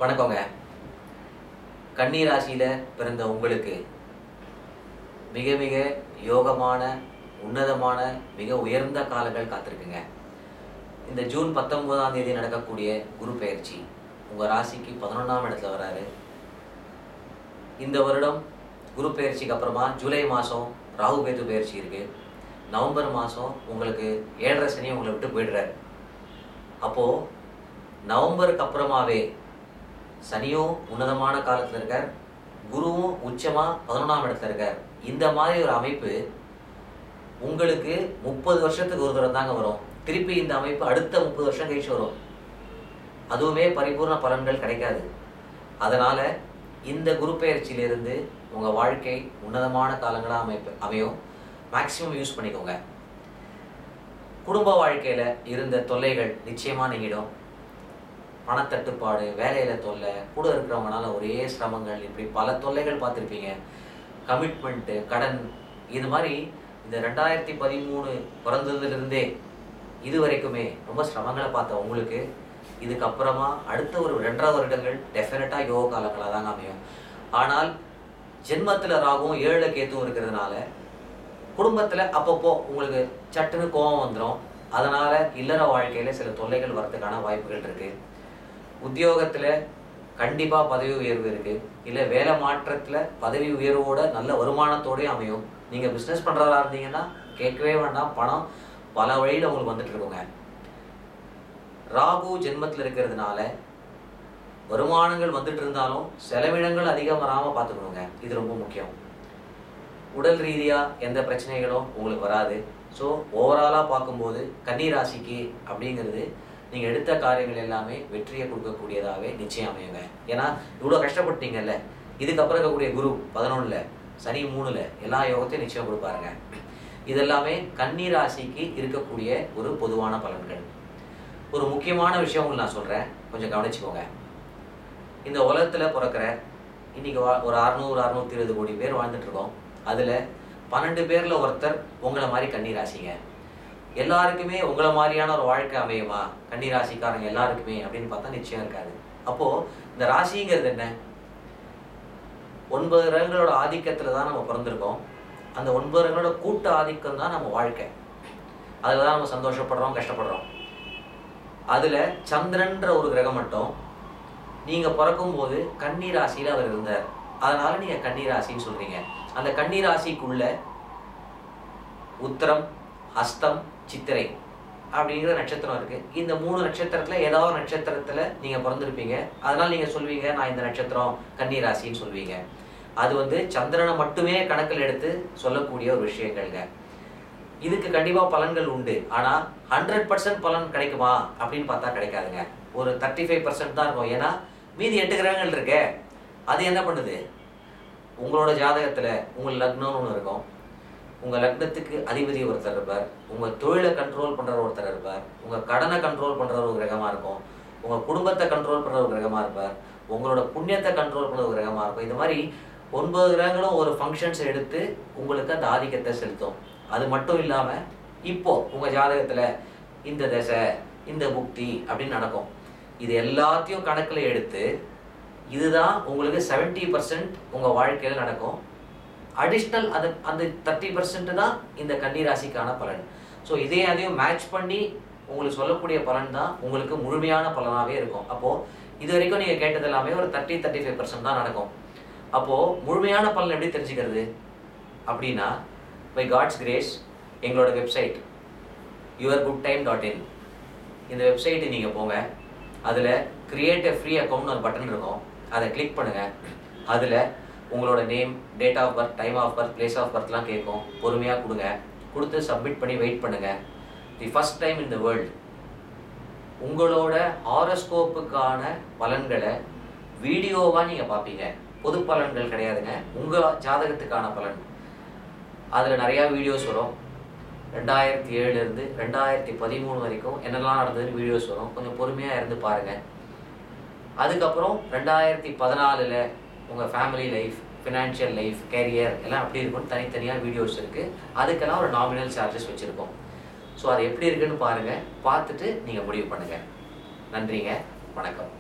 வணக்கங்க. கன்னி ராசியில் பிறந்த உங்களுக்கு மிக மிக யோகமான, உன்னதமான, மிக உயர்ந்த காலங்கள் காத்திருக்குங்க. இந்த ஜூன் 19ஆம் தேதி நடக்கக்கூடிய குரு பெயர்ச்சி உங்கள் ராசிக்கு 11ஆம் இடத்துல வராரு. இந்த வருடம் குரு பெயர்ச்சிக்கு அப்புறமா ஜூலை மாதம் ராகு கேது பெயர்ச்சி இருக்குது. நவம்பர் மாதம் உங்களுக்கு 7.5 சனி உங்களை விட்டு போயிடுறாரு. அப்போது நவம்பருக்கு அப்புறமாவே சனியும் உன்னதமான காலத்தில் இருக்கார், குருவும் உச்சமாக 11ஆம் இடத்துல இருக்கார். இந்த மாதிரி ஒரு அமைப்பு உங்களுக்கு 30 வருஷத்துக்கு ஒரு தடவை தாங்க வரும். திருப்பி இந்த அமைப்பு அடுத்த 30 வருஷம் கழிச்சு வரும். அதுவுமே பரிபூர்ண பலன்கள் கிடைக்காது. அதனால் இந்த குரு பெயர்ச்சியிலிருந்து உங்கள் வாழ்க்கை உன்னதமான காலங்களாக அமையும். மேக்சிமம் யூஸ் பண்ணிக்கோங்க. குடும்ப வாழ்க்கையில் இருந்த தொல்லைகள் நிச்சயமாக நீங்கிடும். பணத்தட்டுப்பாடு, வேலையில் தொல்லை, கூட இருக்கிறவங்கனால ஒரே சிரமங்கள், இப்படி பல தொல்லைகள் பார்த்துருப்பீங்க. கமிட்மெண்ட்டு, கடன், இது மாதிரி இந்த 2013 பிறந்ததுலேருந்தே இது வரைக்குமே ரொம்ப சிரமங்களை பார்த்த உங்களுக்கு இதுக்கப்புறமா அடுத்த ஒரு 2.5 வருடங்கள் டெஃபினட்டாக யோக காலங்களாக தாங்க அமையும். ஆனால் ஜென்மத்தில் ராகுவும் 7 கேத்தும் இருக்கிறதுனால குடும்பத்தில் அப்பப்போ உங்களுக்கு சட்டுன்னு கோபம் வந்துடும். அதனால் இல்லற வாழ்க்கையில் சில தொல்லைகள் வரதுக்கான வாய்ப்புகள் இருக்குது. உத்தியோகத்தில் கண்டிப்பாக பதவி உயர்வு இருக்குது. இல்லை வேலை மாற்றத்தில் பதவி உயர்வோட நல்ல வருமானத்தோடய அமையும். நீங்கள் பிஸ்னஸ் பண்ணுறதா இருந்தீங்கன்னா கேட்கவே வேண்டாம், பணம் பல வழியில் உங்களுக்கு வந்துட்டு இருக்குங்க. ராகு ஜென்மத்தில் இருக்கிறதுனால வருமானங்கள் வந்துட்டு இருந்தாலும் செலவினங்கள் அதிகம் வராமல் பார்த்துக்கணுங்க. இது ரொம்ப முக்கியம். உடல் ரீதியாக எந்த பிரச்சனைகளும் உங்களுக்கு வராது. ஸோ ஓவராலாக பார்க்கும்போது கன்னி ராசிக்கு அப்படிங்கிறது நீங்கள் எடுத்த காரியங்கள் எல்லாமே வெற்றியை கொடுக்கக்கூடியதாகவே நிச்சயம் அமையுங்க. ஏன்னா இவ்வளோ கஷ்டப்பட்டீங்கல்ல, இதுக்கப்புறம் இருக்கக்கூடிய குரு 11ல், சனி 3ல் எல்லா யோகத்தையும் நிச்சயம் கொடுப்பாருங்க. இதெல்லாமே கன்னி ராசிக்கு இருக்கக்கூடிய ஒரு பொதுவான பலன்கள். ஒரு முக்கியமான விஷயம் உங்களுக்கு நான் சொல்கிறேன், கொஞ்சம் கவனிச்சுக்கோங்க. இந்த உலகத்தில் பிறக்கிற இன்றைக்கி ஒரு 600-620 கோடி பேர் வாழ்ந்துட்டுருக்கோம். அதில் 12 பேரில் ஒருத்தர் உங்களை மாதிரி கன்னி ராசிங்க. எல்லாருக்குமே உங்களை மாதிரியான ஒரு வாழ்க்கை அமையுமா கன்னி ராசிக்காரங்க எல்லாருக்குமே அப்படின்னு பார்த்தா நிச்சயம் இருக்காது. அப்போது இந்த ராசிங்கிறது என்ன? 9 கிரகங்களோட ஆதிக்கத்தில் தான் நம்ம பிறந்திருக்கோம். அந்த 9 கிரகங்களோட கூட்ட ஆதிக்கம் தான் நம்ம வாழ்க்கை. அதில் தான் நம்ம சந்தோஷப்படுறோம், கஷ்டப்படுறோம். அதில் சந்திரன்ற ஒரு கிரகம் மட்டும் நீங்கள் பிறக்கும்போது கன்னி ராசியில் அவர் இருந்தார். அதனால் நீங்கள் கன்னி ராசின்னு சொல்கிறீங்க. அந்த கன்னி ராசிக்குள்ள உத்திரம், ஹஸ்தம், சித்திரை அப்படிங்கிற நட்சத்திரம் இருக்குது. இந்த 3 நட்சத்திரத்தில் ஏதாவது நட்சத்திரத்தில் நீங்கள் பிறந்திருப்பீங்க. அதனால் நீங்கள் சொல்வீங்க நான் இந்த நட்சத்திரம் கன்னி ராசின்னு சொல்வீங்க. அது சந்திரனை மட்டுமே கணக்கில் எடுத்து சொல்லக்கூடிய ஒரு விஷயங்கள்ங்க. இதுக்கு கண்டிப்பாக பலன்கள் உண்டு. ஆனால் 100% பலன் கிடைக்குமா அப்படின்னு பார்த்தா கிடைக்காதுங்க. ஒரு 35% தான் இருக்கும். ஏன்னா மீதி 8 கிரகங்கள் இருக்கே, அது என்ன பண்ணுது? உங்களோட ஜாதகத்தில் உங்கள் லக்னம்னு ஒன்று இருக்கும். உங்கள் லக்னத்துக்கு அதிபதி ஒருத்தர் இருப்பார். உங்கள் தொழிலை கண்ட்ரோல் பண்ணுற ஒருத்தர் இருப்பார். உங்கள் கடனை கண்ட்ரோல் பண்ணுற ஒரு கிரகமாக இருக்கும். உங்கள் குடும்பத்தை கண்ட்ரோல் பண்ணுற ஒரு கிரகமாக இருப்பார். உங்களோட புண்ணியத்தை கண்ட்ரோல் பண்ணுற ஒரு கிரகமாக இருக்கும். இது மாதிரி 9 கிரகங்களும் ஒரு ஃபங்க்ஷன்ஸ் எடுத்து உங்களுக்கு அந்த ஆதிக்கத்தை செலுத்தும். அது மட்டும் இல்லாமல் இப்போது உங்கள் ஜாதகத்தில் இந்த தசை, இந்த புக்தி அப்படின்னு நடக்கும். இது எல்லாத்தையும் கணக்கில் எடுத்து இதுதான் உங்களுக்கு 70% உங்கள் வாழ்க்கையில் நடக்கும். அடிஷ்னல் அந்த 30% தான் இந்த கன்னி ராசிக்கான பலன். ஸோ அதையும் மேட்ச் பண்ணி உங்களுக்கு சொல்லக்கூடிய பலன் தான் உங்களுக்கு முழுமையான பலனாகவே இருக்கும். அப்போது இது வரைக்கும் நீங்கள் கேட்டது எல்லாமே ஒரு 30-35% தான் நடக்கும். அப்போது முழுமையான பலன் எப்படி தெரிஞ்சுக்கிறது அப்படின்னா, பை காட்ஸ் கிரேஸ் எங்களோட வெப்சைட் yourgoodtime.in, இந்த வெப்சைட்டு நீங்கள் போங்க. அதில் கிரியேட் எ ஃப்ரீ அக்கௌண்ட்னு ஒரு பட்டன் இருக்கும். அதை கிளிக் பண்ணுங்கள். அதில் உங்களோட name, date of birth, time of birth, place of பர்த்லாம் கேட்கும். பொறுமையாக கொடுங்க. கொடுத்து சப்மிட் பண்ணி வெயிட் பண்ணுங்கள். The first time in the world உங்களோட ஹாரோஸ்கோப்புக்கான பலன்களை வீடியோவாக நீங்கள் பார்ப்பீங்க. பொது பலன்கள் கிடையாதுங்க, உங்கள் ஜாதகத்துக்கான பலன். அதில் நிறையா வீடியோஸ் வரும். 2007 2013 வரைக்கும் என்னெல்லாம் நடந்ததுன்னு வீடியோஸ் வரும். கொஞ்சம் பொறுமையாக இருந்து பாருங்கள். அதுக்கப்புறம் 2014 உங்கள் family life, financial life, career எல்லாம் எப்படி இருக்குன்னு தனித்தனியாக வீடியோஸ் இருக்குது. அதுக்கெல்லாம் ஒரு நாமினல் சார்ஜஸ் வச்சுருக்கோம். ஸோ அது எப்படி இருக்குன்னு பாருங்கள். பார்த்துட்டு நீங்கள் முடிவு பண்ணுங்கள். நன்றிங்க. வணக்கம்.